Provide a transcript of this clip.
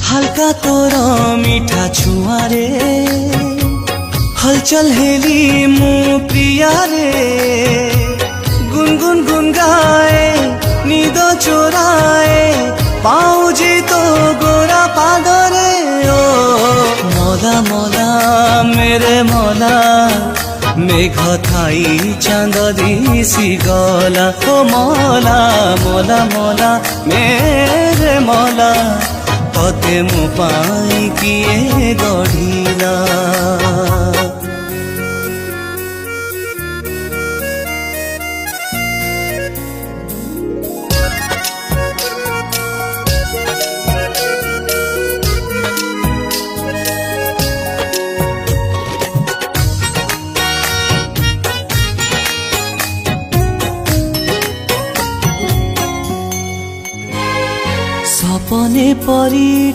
हल्का तोर मीठा छुआरे हलचल हेली मो प्रिया रे गुनगुन गुन गाए नींद चोराए पाऊजी तो गोरा पादरे ओ मौला मौला मेरे मौला मेघ थाई चांद दिसी गला ओ मौला मौला मौला मेरे मौला तते मो पाई किए गढ़िला सपने परी